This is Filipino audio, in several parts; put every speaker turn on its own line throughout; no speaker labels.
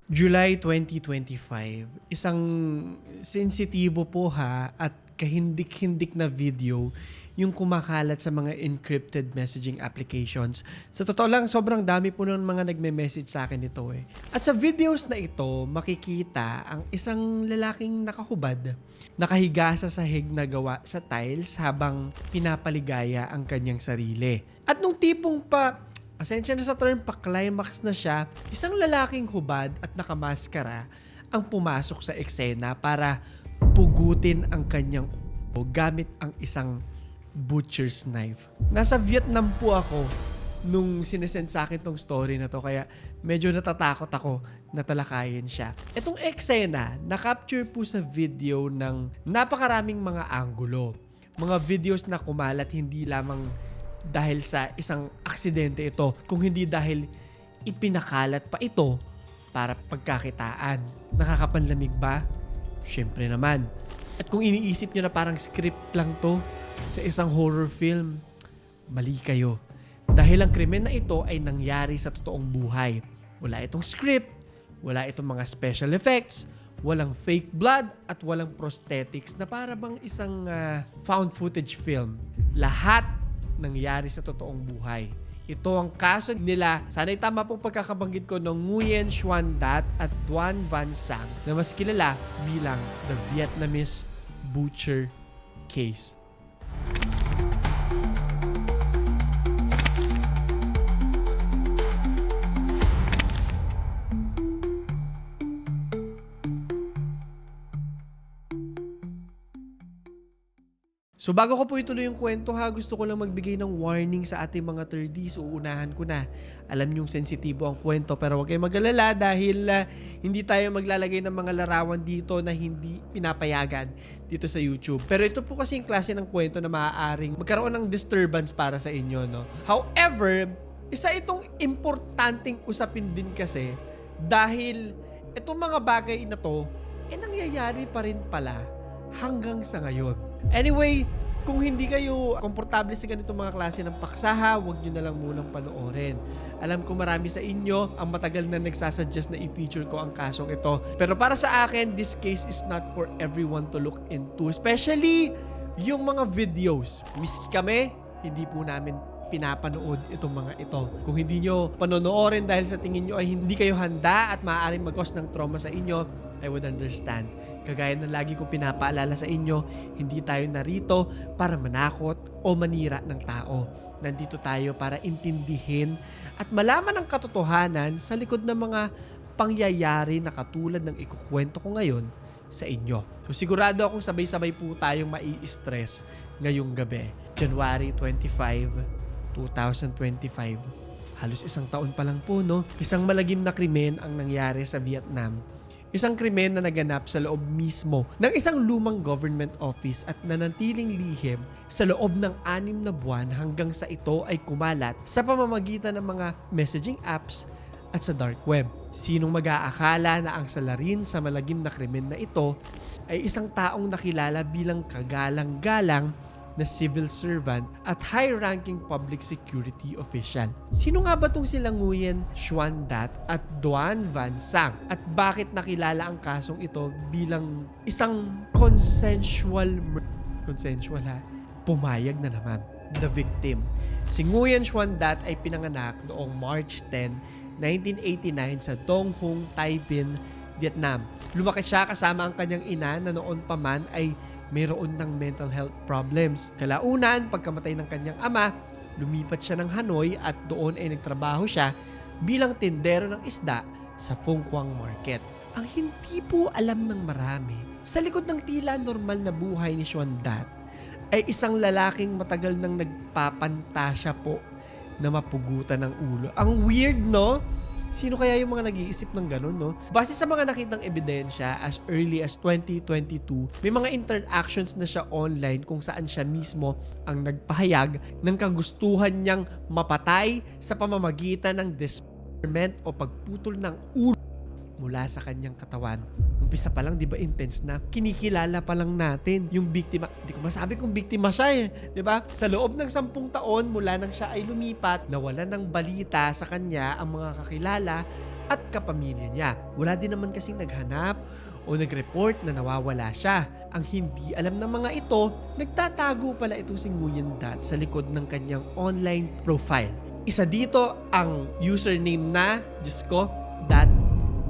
July 2025, isang sensitibo po at kahindik-hindik na video yung kumakalat sa mga encrypted messaging applications. Sa totoo lang, sobrang dami po ng mga nagme-message sa akin ito eh. At sa videos na ito, makikita ang isang lalaking nakahubad, nakahiga sa sahig na gawa sa tiles habang pinapaligaya ang kanyang sarili. At nung tipong pasensya na sa term, pa-climax na siya, isang lalaking hubad at nakamaskara ang pumasok sa eksena para pugutin ang kanyang ulo gamit ang isang butcher's knife. Nasa Vietnam po ako nung sinesend sa akin tong story na to, kaya medyo natatakot ako na talakayin siya. Itong eksena, na-capture po sa video ng napakaraming mga anggulo. Mga videos na kumalat hindi lamang dahil sa isang aksidente ito, kung hindi dahil ipinakalat pa ito para pagkakitaan. Nakakapanlamig ba? Syempre naman. At kung iniisip nyo na parang script lang to sa isang horror film, mali kayo. Dahil ang krimen na ito ay nangyari sa totoong buhay. Wala itong script, wala itong mga special effects, walang fake blood, at walang prosthetics na para bang isang found footage film. Lahat nangyari sa totoong buhay. Ito ang kaso nila, sana'y tama pong pagkakabanggit ko, ng Nguyen Xuan Dat at Duan Van Sang, na mas kilala bilang the Vietnamese Butcher Case. So bago ko po ituloy yung kwento gusto ko lang magbigay ng warning sa ating mga 30s. Uunahan ko na. Alam niyong sensitibo ang kwento, pero huwag kayong mag-alala dahil hindi tayo maglalagay ng mga larawan dito na hindi pinapayagan dito sa YouTube. Pero ito po kasi yung klase ng kwento na maaaring magkaroon ng disturbance para sa inyo, no? However, isa itong importanteng usapin din kasi dahil itong mga bagay na to, nangyayari pa rin pala hanggang sa ngayon. Anyway, kung hindi kayo komportable sa ganitong mga klase ng paksa, huwag nyo na lang munang panoorin. Alam ko marami sa inyo ang matagal na nagsasuggest na i-feature ko ang kasong ito. Pero para sa akin, this case is not for everyone to look into. Especially yung mga videos. Miski kami, hindi po namin pinapanood itong mga ito. Kung hindi nyo panonoorin dahil sa tingin nyo ay hindi kayo handa at maaaring mag-cause ng trauma sa inyo, I would understand. Kagaya ng lagi kong pinapaalala sa inyo, hindi tayo narito para manakot o manira ng tao. Nandito tayo para intindihin at malaman ang katotohanan sa likod ng mga pangyayari na katulad ng ikukwento ko ngayon sa inyo. So sigurado akong sabay-sabay po tayong mai-stress ngayong gabi. January 25, 2025. Halos isang taon pa lang po, no? Isang malagim na krimen ang nangyari sa Vietnam. Isang krimen na naganap sa loob mismo ng isang lumang government office at nanatiling lihim sa loob ng 6 na buwan hanggang sa ito ay kumalat sa pamamagitan ng mga messaging apps at sa dark web. Sinong mag-aakala na ang salarin sa malagim na krimen na ito ay isang taong nakilala bilang kagalang-galang na civil servant at high-ranking public security official. Sino nga ba itong sila Nguyen Xuan Dat at Duan Van Sang? At bakit nakilala ang kasong ito bilang isang consensual pumayag na naman, the victim. Si Nguyen Xuan Dat ay pinanganak noong March 10, 1989 sa Dong Hung, Tai Binh, Vietnam. Lumaki siya kasama ang kanyang ina na noon pa man ay mayroon ng mental health problems. Kalaunan, pagkamatay ng kanyang ama, lumipat siya ng Hanoi at doon ay nagtrabaho siya bilang tindero ng isda sa Phuong Quang Market. Ang hindi po alam ng marami, sa likod ng tila normal na buhay ni Xuan Dat ay isang lalaking matagal nang nagpapantasya po na mapugutan ng ulo. Ang weird, no? Sino kaya yung mga nag-iisip ng ganun, no? Base sa mga nakitang ebidensya, as early as 2022, may mga interactions na siya online kung saan siya mismo ang nagpahayag ng kagustuhan niyang mapatay sa pamamagitan ng dismemberment o pagputol ng ulo mula sa kanyang katawan. Umpisa pa lang, di ba, intense na. Kinikilala pa lang natin yung biktima. Hindi ko masabi kung biktima siya eh. Di ba? Sa loob ng 10 taon mula nang siya ay lumipat, nawala ng balita sa kanya ang mga kakilala at kapamilya niya. Wala din naman kasing naghanap o nag-report na nawawala siya. Ang hindi alam ng mga ito, nagtatago pala ito si Nguyen Dat sa likod ng kanyang online profile. Isa dito ang username na, Diyos ko, Dat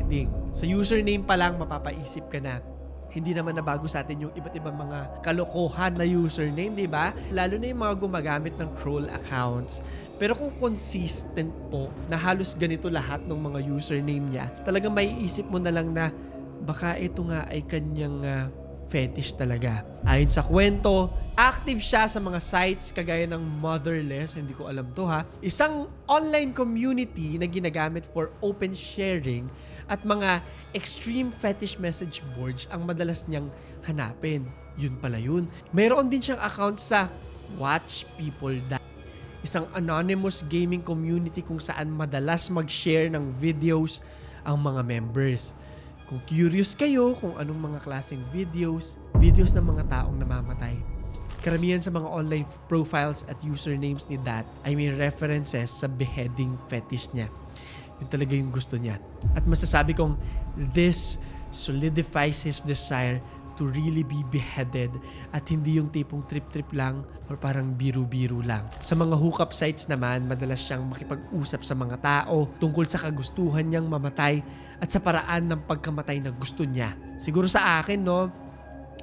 Ding. Sa username pa lang mapapaisip ka na, hindi naman na bago sa atin yung iba't ibang mga kalokohan na username, di ba? Lalo na yung mga gumagamit ng troll accounts. Pero kung consistent po na halos ganito lahat ng mga username niya, talagang maiisip mo na lang na baka ito nga ay kanyang fetish talaga. Ayon sa kwento, active siya sa mga sites kagaya ng Motherless, hindi ko alam to ha, isang online community na ginagamit for open sharing at mga extreme fetish message boards ang madalas niyang hanapin. Yun pala yun. Mayroon din siyang account sa Watch People Die, isang anonymous gaming community kung saan madalas mag-share ng videos ang mga members. Kung curious kayo kung anong mga klaseng videos ng mga taong namamatay. Karamihan sa mga online profiles at usernames ni Dat ay may references sa beheading fetish niya. Yun talaga yung gusto niya. At masasabi kong this solidifies his desire to really be beheaded at hindi yung tipong trip-trip lang or parang biru-biru lang. Sa mga hookup sites naman, madalas siyang makipag-usap sa mga tao tungkol sa kagustuhan niyang mamatay at sa paraan ng pagkamatay na gusto niya. Siguro sa akin, no?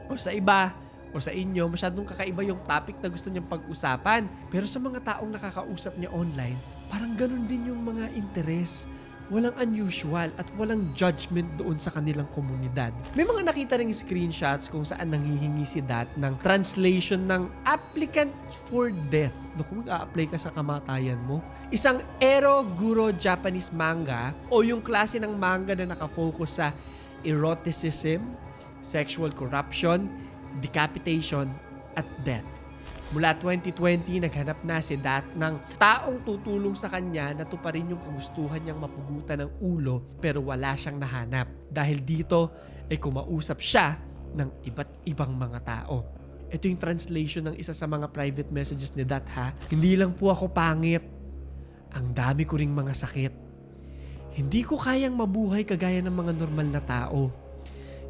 O sa iba, o sa inyo, masyadong kakaiba yung topic na gusto niyang pag-usapan. Pero sa mga taong nakakausap niya online, parang ganun din yung mga interes. Walang unusual at walang judgment doon sa kanilang komunidad. May mga nakita ring screenshots kung saan nanghihingi si Dat ng translation ng applicant for death. Kung mag-a-apply ka sa kamatayan mo. Isang ero-guro Japanese manga o yung klase ng manga na nakafocus sa eroticism, sexual corruption, decapitation, at death. Mula 2020, naghanap na si Dat ng taong tutulong sa kanya na tuparin yung kagustuhan niyang mapugutan ng ulo pero wala siyang nahanap. Dahil dito ay kumausap siya ng iba't ibang mga tao. Ito yung translation ng isa sa mga private messages ni Dat ha. Hindi lang po ako pangit. Ang dami ko ring mga sakit. Hindi ko kayang mabuhay kagaya ng mga normal na tao.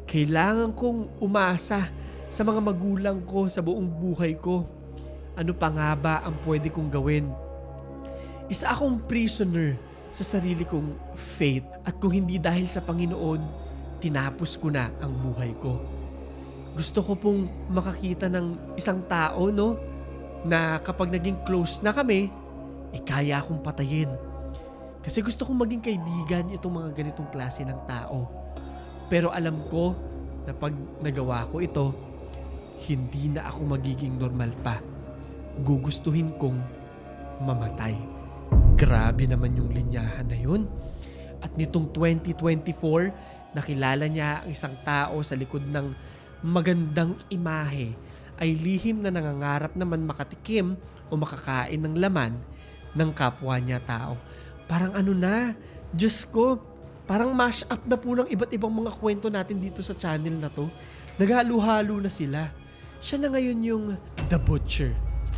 Kailangan kong umasa sa mga magulang ko sa buong buhay ko. Ano pa nga ba ang pwede kong gawin? Isa akong prisoner sa sarili kong fate at kung hindi dahil sa Panginoon, tinapos ko na ang buhay ko. Gusto ko pong makakita ng isang tao, no? Na kapag naging close na kami, kaya akong patayin. Kasi gusto kong maging kaibigan itong mga ganitong klase ng tao. Pero alam ko na pag nagawa ko ito, hindi na ako magiging normal pa. Gugustuhin kong mamatay. Grabe naman yung linyahan na yun. At nitong 2024, nakilala niya ang isang tao sa likod ng magandang imahe ay lihim na nangangarap naman makatikim o makakain ng laman ng kapwa niya tao. Parang ano na, Diyos ko, parang mash up na po ng iba't ibang mga kwento natin dito sa channel na to. Naghalo-halo na sila. Siya na ngayon yung The Butcher.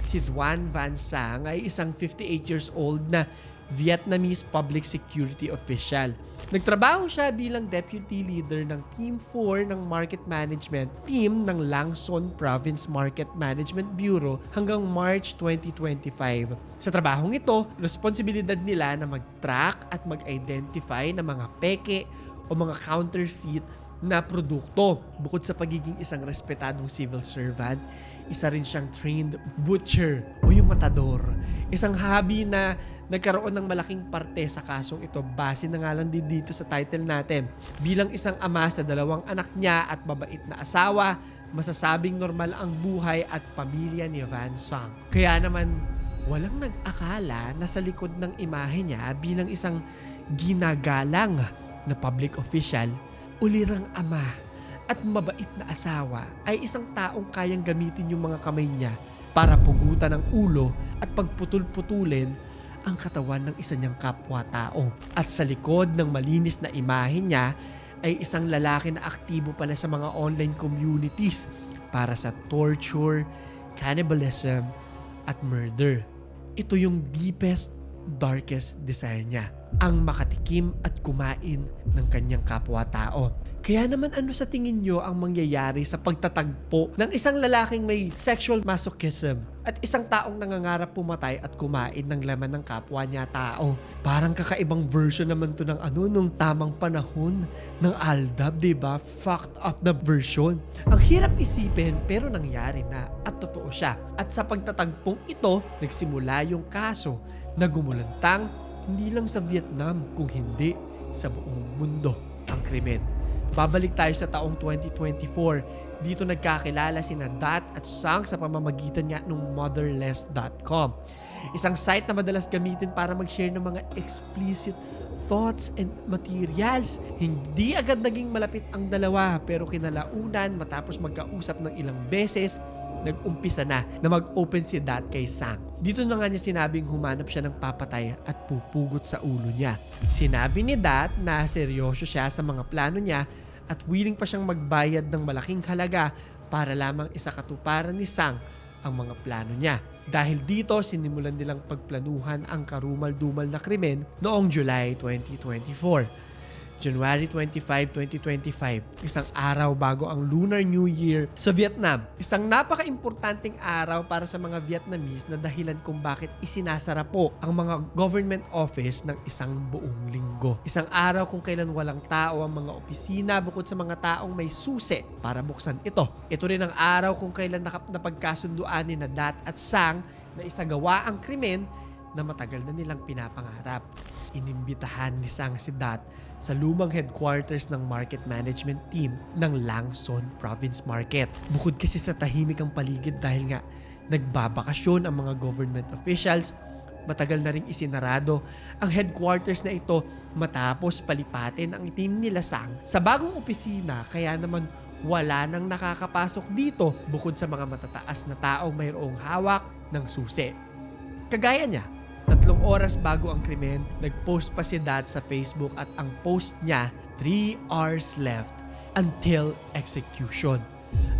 Si Duan Van Sang ay isang 58 years old na Vietnamese public security official. Nagtrabaho siya bilang deputy leader ng Team 4 ng Market Management Team ng Lang Son Province Market Management Bureau hanggang March 2025. Sa trabahong ito, responsibilidad nila na mag-track at mag-identify ng mga peke o mga counterfeit na produkto. Bukod sa pagiging isang respetadong civil servant, isa rin siyang trained butcher o yung matador. Isang hobby na nagkaroon ng malaking parte sa kasong ito base na nga lang din dito sa title natin. Bilang isang ama sa 2 anak niya at mabait na asawa, masasabing normal ang buhay at pamilya ni Van Sang. Kaya naman, walang nag-akala na sa likod ng imahe niya bilang isang ginagalang na public official, ulirang ama at mabait na asawa ay isang taong kayang gamitin yung mga kamay niya para pugutan ang ulo at pagputol-putulin ang katawan ng isa niyang kapwa-tao. At sa likod ng malinis na imahe niya ay isang lalaki na aktibo pala sa mga online communities para sa torture, cannibalism, at murder. Ito yung deepest, darkest desire niya. ang makatikim at kumain ng kanyang kapwa-tao. Kaya naman ano sa tingin nyo ang mangyayari sa pagtatagpo ng isang lalaking may sexual masochism at isang taong nangangarap pumatay at kumain ng laman ng kapwa niya tao? Parang kakaibang version naman to ng nung tamang panahon ng Aldab, diba? Fucked up na version. Ang hirap isipin pero nangyari na at totoo siya. At sa pagtatagpong ito, nagsimula yung kaso na gumulantang hindi lang sa Vietnam kung hindi sa buong mundo ang krimen. Babalik tayo sa taong 2024. Dito nagkakilala sina Dat at Sang sa pamamagitan nga ng motherless.com. Isang site na madalas gamitin para mag-share ng mga explicit thoughts and materials. Hindi agad naging malapit ang dalawa pero kinalaunan matapos magkausap ng ilang beses, nag-umpisa na mag-open si Dat kay Sang. Dito na nga niya sinabing humanap siya ng papatay at pupugot sa ulo niya. Sinabi ni Dat na seryoso siya sa mga plano niya at willing pa siyang magbayad ng malaking halaga para lamang isakatuparan ni Sang ang mga plano niya. Dahil dito, sinimulan nilang pagplanuhan ang karumal-dumal na krimen noong July 2024. January 25, 2025, isang araw bago ang Lunar New Year sa Vietnam. Isang napaka-importanting araw para sa mga Vietnamese na dahilan kung bakit isinasara po ang mga government office ng isang buong linggo. Isang araw kung kailan walang tao ang mga opisina bukod sa mga taong may susi para buksan ito. Ito rin ang araw kung kailan napagkasunduan ni Dat at Sang na isagawa ang krimen na matagal na nilang pinapangarap. Inimbitahan ni Sang si Dat sa lumang headquarters ng market management team ng Lang Son Province Market. Bukod kasi sa tahimik ang paligid dahil nga nagbabakasyon ang mga government officials, matagal na ring isinarado ang headquarters na ito matapos palipatin ang team nila Sang sa bagong opisina, kaya naman wala nang nakakapasok dito bukod sa mga matataas na taong mayroong hawak ng susi. Kagaya niya, 3 oras bago ang krimen, nag-post pa si Dat sa Facebook at ang post niya, 3 hours left until execution.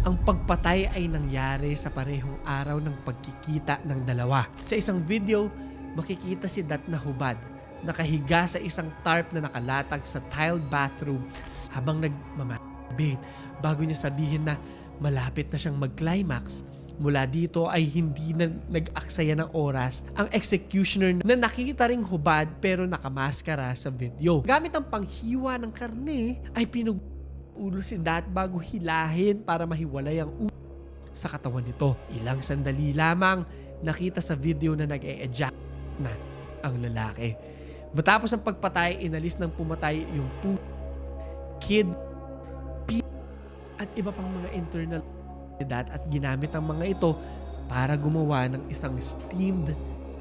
Ang pagpatay ay nangyari sa parehong araw ng pagkikita ng dalawa. Sa isang video, makikita si Dat na hubad, nakahiga sa isang tarp na nakalatag sa tiled bathroom habang nagmamabit bago niya sabihin na malapit na siyang mag-climax. Mula dito ay hindi na nag-aksaya ng oras ang executioner na nakita ring hubad pero nakamaskara sa video. Gamit ang panghiwa ng karne ay pinugulo si Dat bago hilahin para mahiwalay ang ulo sa katawan nito. Ilang sandali lamang nakita sa video na nag-e-eject na ang lalaki. Matapos ang pagpatay, inalis ng pumatay yung kid, at iba pang mga internal Dat at ginamit ang mga ito para gumawa ng isang steamed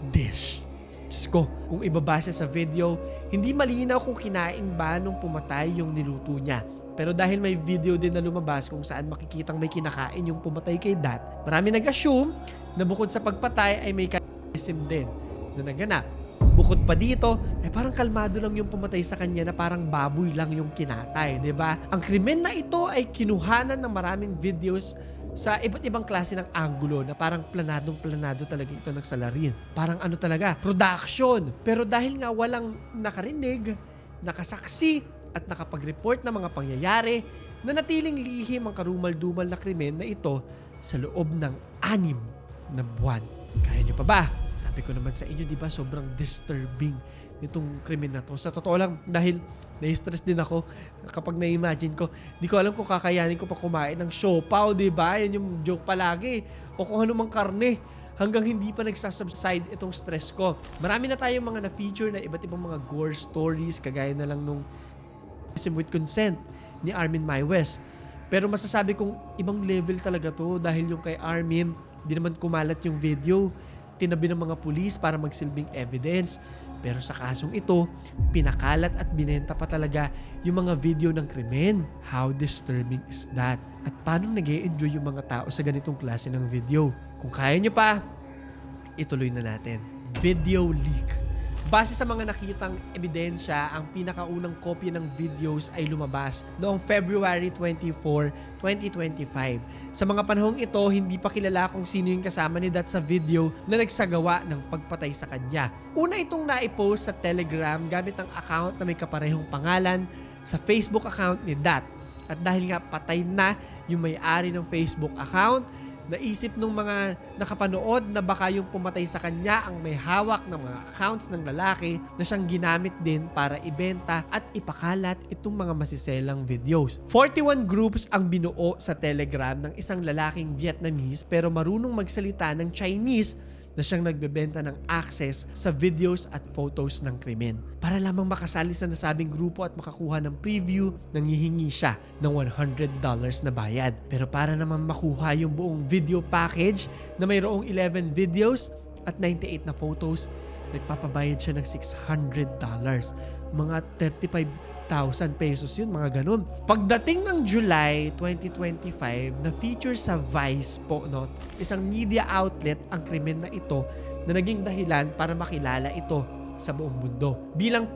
dish. Diyos ko, kung ibabasa sa video, hindi malinaw kung kinain ba nung pumatay yung niluto niya. Pero dahil may video din na lumabas kung saan makikitang may kinakain yung pumatay kay Dat, marami nag-assume na bukod sa pagpatay ay may cannibalism din na naganap. Bukod pa dito, parang kalmado lang yung pumatay sa kanya na parang baboy lang yung kinatay, 'di ba? Ang krimen na ito ay kinuhanan ng maraming videos sa iba't ibang klase ng anggulo na parang planadong-planado talaga ito ng salarin. Parang ano talaga, production. Pero dahil nga walang nakarinig, nakasaksi at nakapag-report ng mga pangyayari, nanatiling lihim ang karumal-dumal na krimen na ito sa loob ng 6 na buwan. Kaya nyo pa ba? Sabi ko naman sa inyo, di ba, sobrang disturbing itong krimen na to. Sa totoo lang, dahil na-stress din ako kapag na-imagine ko. Di ko alam kung kakayanin ko pa kumain ng siopaw, di ba? Yan yung joke palagi. O kung ano mang karne. Hanggang hindi pa nagsasubside itong stress ko. Marami na tayong mga na-feature na iba't ibang mga gore stories, kagaya na lang nung with consent ni Armin Maiwes. Pero masasabi kong ibang level talaga to dahil yung kay Armin, di naman kumalat yung video. Tinabi ng mga pulis para magsilbing evidence. Pero sa kasong ito, pinakalat at binenta pa talaga yung mga video ng krimen. How disturbing is that? At paano nag-e-enjoy yung mga tao sa ganitong klase ng video? Kung kaya nyo pa, ituloy na natin. Video leak. Base sa mga nakitang ebidensya, ang pinakaunang kopya ng videos ay lumabas noong February 24, 2025. Sa mga panahong ito, hindi pa kilala kung sino yung kasama ni Dat sa video na nagsagawa ng pagpatay sa kanya. Una itong naipost sa Telegram gamit ang account na may kaparehong pangalan sa Facebook account ni Dat. At dahil nga patay na yung may-ari ng Facebook account, naisip nung mga nakapanood na baka yung pumatay sa kanya ang may hawak ng mga accounts ng lalaki na siyang ginamit din para ibenta at ipakalat itong mga masiselang videos. 41 groups ang binuo sa Telegram ng isang lalaking Vietnamese pero marunong magsalita ng Chinese na siyang nagbebenta ng access sa videos at photos ng krimen. Para lamang makasali sa nasabing grupo at makakuha ng preview, nanghihingi siya ng $100 na bayad. Pero para naman makuha yung buong video package na mayroong 11 videos at 98 na photos, nagpapabayad siya ng $600. Mga 35,000 pesos yun, mga ganun. Pagdating ng July 2025, na feature sa Vice po, no, isang media outlet ang krimen na ito na naging dahilan para makilala ito sa buong mundo. Bilang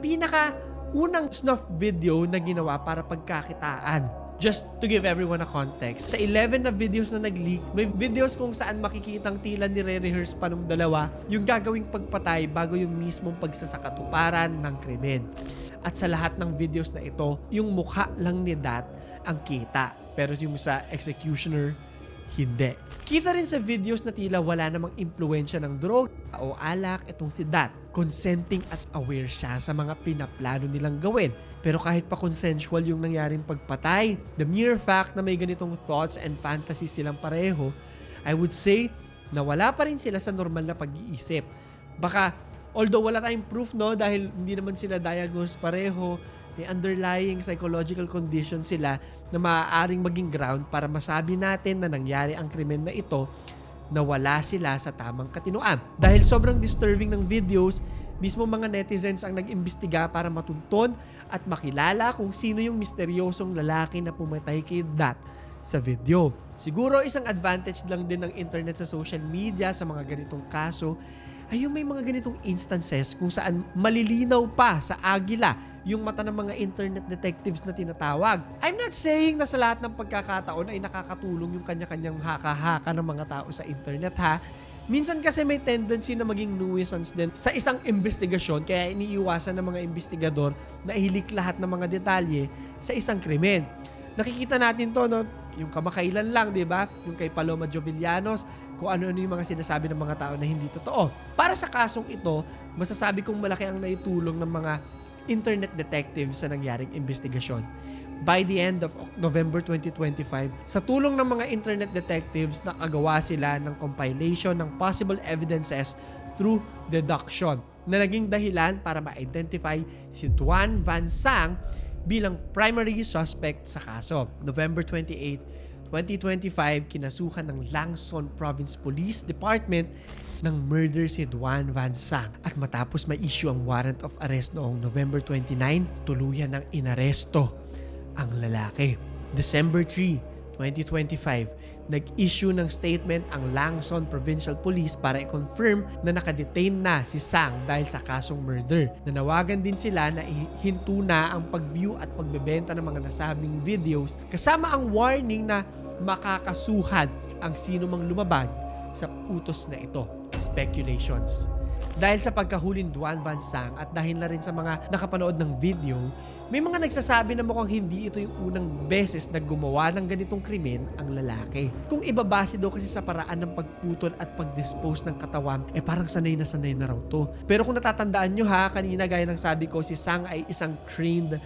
unang snuff video na ginawa para pagkakitaan. Just to give everyone a context, sa 11 na videos na nag-leak, may videos kung saan makikitang tila nire-rehearse pa ng dalawa yung gagawing pagpatay bago yung mismong pagsasakatuparan ng krimen. At sa lahat ng videos na ito, yung mukha lang ni Dat ang kita. Pero yung sa executioner, hindi. Kita rin sa videos na tila wala namang impluensya ng droga o alak itong si Dat. Consenting at aware siya sa mga pinaplano nilang gawin. Pero kahit pa consensual yung nangyaring pagpatay, the mere fact na may ganitong thoughts and fantasies silang pareho, I would say na wala pa rin sila sa normal na pag-iisip. Baka, although wala tayong proof, no, dahil hindi naman sila diagnosed pareho, may underlying psychological condition sila na maaaring maging ground para masabi natin na nangyari ang krimen na ito na wala sila sa tamang katinoan. Dahil sobrang disturbing ng videos, mismo mga netizens ang nag-imbestiga para matunton at makilala kung sino yung misteryosong lalaki na pumatay kay Dat sa video. Siguro isang advantage lang din ng internet sa social media sa mga ganitong kaso ay yung may mga ganitong instances kung saan malilinaw pa sa agila yung mata ng mga internet detectives na tinatawag. I'm not saying na sa lahat ng pagkakataon ay nakakatulong yung kanya-kanyang haka-haka ng mga tao sa internet, ha. Minsan kasi may tendency na maging nuisance din sa isang investigasyon, kaya iniiwasan ng mga investigador na ihilik lahat ng mga detalye sa isang krimen. Nakikita natin to, no? Yung kamakailan lang, di ba? Yung kay Paloma Jovellanos, kung ano-ano yung mga sinasabi ng mga tao na hindi totoo. Para sa kasong ito, masasabi kong malaki ang naitulong ng mga internet detectives sa nangyaring investigasyon. By the end of November 2025, sa tulong ng mga internet detectives, nakagawa sila ng compilation ng possible evidences through deduction na naging dahilan para ma-identify si Duan Van Sang bilang primary suspect sa kaso. November 28, 2025, kinasuhan ng Langson Province Police Department ng murder si Duan Van Sang. At matapos ma-issue ang warrant of arrest noong November 29, tuluyan ng inaresto ang lalaki. December 3, 2025, nag-issue ng statement ang Langson Provincial Police para i-confirm na nakadetain na si Sang dahil sa kasong murder. Nanawagan din sila na ihinto na ang pag-view at pagbebenta ng mga nasabing videos kasama ang warning na makakasuhan ang sino mang lumabag sa utos na ito. Speculations. Dahil sa pagkahulin Duan Van Sang at dahil na rin sa mga nakapanood ng video, may mga nagsasabi na mukhang hindi ito yung unang beses na gumawa ng ganitong krimen ang lalaki. Kung ibabase daw kasi sa paraan ng pagputol at pag-dispose ng katawan, parang sanay na raw to. Pero kung natatandaan nyo, ha, kanina gaya ng sabi ko, si Sang ay isang trained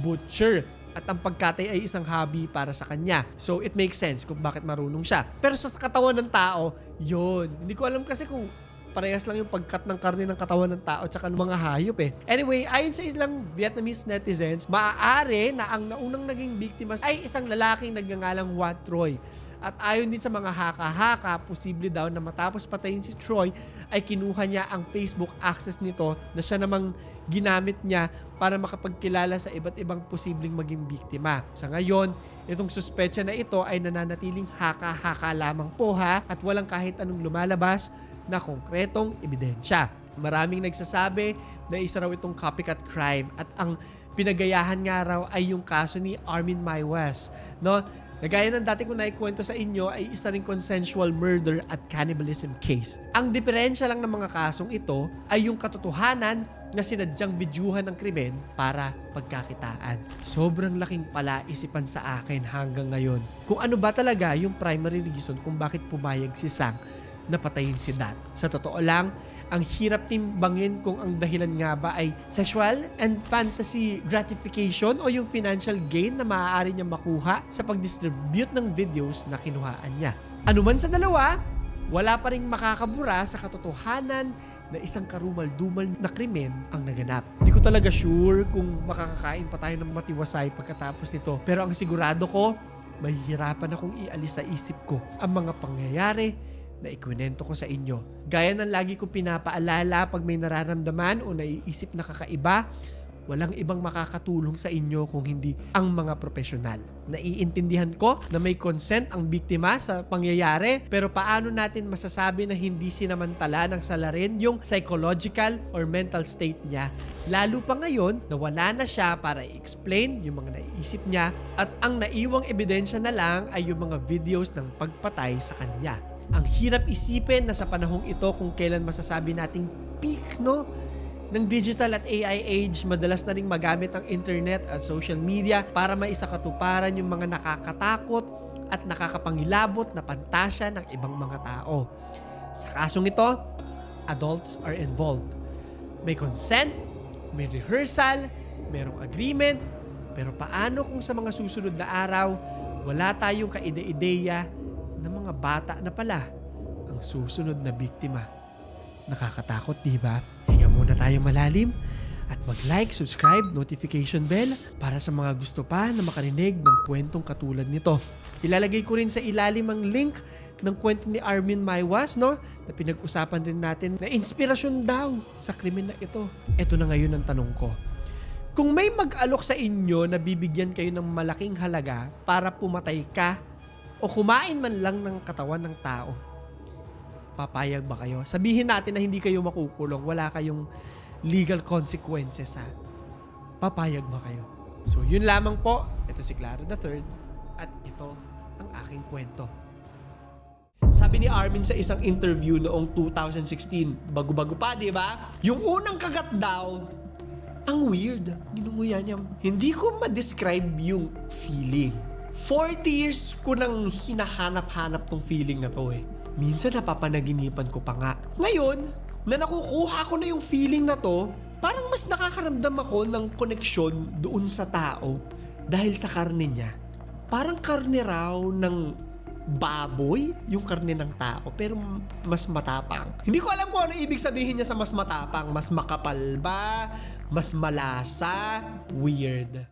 butcher at ang pagkatay ay isang hobby para sa kanya. So it makes sense kung bakit marunong siya. Pero sa katawan ng tao, yun. Hindi ko alam kasi kung parehas lang yung pagkat ng karne ng katawan ng tao at saka ng mga hayop eh. Anyway, ayon sa ilang Vietnamese netizens, maaari na ang naunang naging biktima ay isang lalaking nagngangalang Wat Troy. At ayon din sa mga haka-haka, posible daw na matapos patayin si Troy ay kinuha niya ang Facebook access nito na siya namang ginamit niya para makapagkilala sa iba't ibang posibleng maging biktima. Sa ngayon, itong suspetsya na ito ay nananatiling haka-haka lamang po, ha, at walang kahit anong lumalabas na konkretong ebidensya. Maraming nagsasabi na isa raw itong copycat crime at ang pinagayahan nga raw ay yung kaso ni Armin Maiwes, no? Nagaya ng dati ko naikwento sa inyo ay isa ring consensual murder at cannibalism case. Ang diferensya lang ng mga kasong ito ay yung katotohanan na sinadyang bidyuhan ng krimen para pagkakitaan. Sobrang laking palaisipan sa akin hanggang ngayon kung ano ba talaga yung primary reason kung bakit pumayag si Sang na patayin si Dat. Sa totoo lang, ang hirap timbangin kung ang dahilan nga ba ay sexual and fantasy gratification o yung financial gain na maaari niya makuha sa pag-distribute ng videos na kinuhaan niya. Ano man sa dalawa, wala pa ring makakabura sa katotohanan na isang karumal-dumal na krimen ang naganap. Hindi ko talaga sure kung makakakain pa tayo ng matiwasay pagkatapos nito. Pero ang sigurado ko, mahihirapan akong ialis sa isip ko ang mga pangyayari na ikwento ko sa inyo. Gaya ng lagi kong pinapaalala pag may nararamdaman o naiisip na kakaiba, walang ibang makakatulong sa inyo kung hindi ang mga profesional. Naiintindihan ko na may consent ang biktima sa pangyayari, pero paano natin masasabi na hindi sinamantala ng salarin yung psychological or mental state niya, lalo pa ngayon na wala na siya para i-explain yung mga naiisip niya at ang naiwang ebidensya na lang ay yung mga videos ng pagpatay sa kanya. Ang hirap isipin na sa panahong ito kung kailan masasabi nating peak, no? Ng digital at AI age, madalas na ring magamit ang internet at social media para maisakatuparan yung mga nakakatakot at nakakapangilabot na pantasya ng ibang mga tao. Sa kasong ito, adults are involved. May consent, may rehearsal, merong agreement, pero paano kung sa mga susunod na araw, wala tayong kaide-ideya na mga bata na pala ang susunod na biktima? Nakakatakot, di ba? Hinga muna tayong malalim at mag-like, subscribe, notification bell para sa mga gusto pa na makarinig ng kwentong katulad nito. Ilalagay ko rin sa ilalim ang link ng kwento ni Armin Maiwes, no? Na pinag-usapan rin natin na inspirasyon daw sa krimen na ito. Ito na ngayon ang tanong ko. Kung may mag-alok sa inyo na bibigyan kayo ng malaking halaga para pumatay ka o kumain man lang ng katawan ng tao, papayag ba kayo? Sabihin natin na hindi kayo makukulong, wala kayong legal consequences, ha? Papayag ba kayo? So, yun lamang po. Ito si Clara III at ito ang aking kwento. Sabi ni Armin sa isang interview noong 2016, bago-bago pa, di ba? Yung unang kagat daw, ang weird. Ginunguya niya. Hindi ko ma-describe yung feeling. 40 years ko nang hinahanap-hanap tong feeling na to, eh. Minsan napapanaginipan ko pa nga. Ngayon, na nakukuha ko na yung feeling na to, parang mas nakakaramdam ako ng koneksyon doon sa tao dahil sa karne niya. Parang karne raw ng baboy, yung karne ng tao, pero mas matapang. Hindi ko alam kung ano ibig sabihin niya sa mas matapang. Mas makapal ba? Mas malasa? Weird.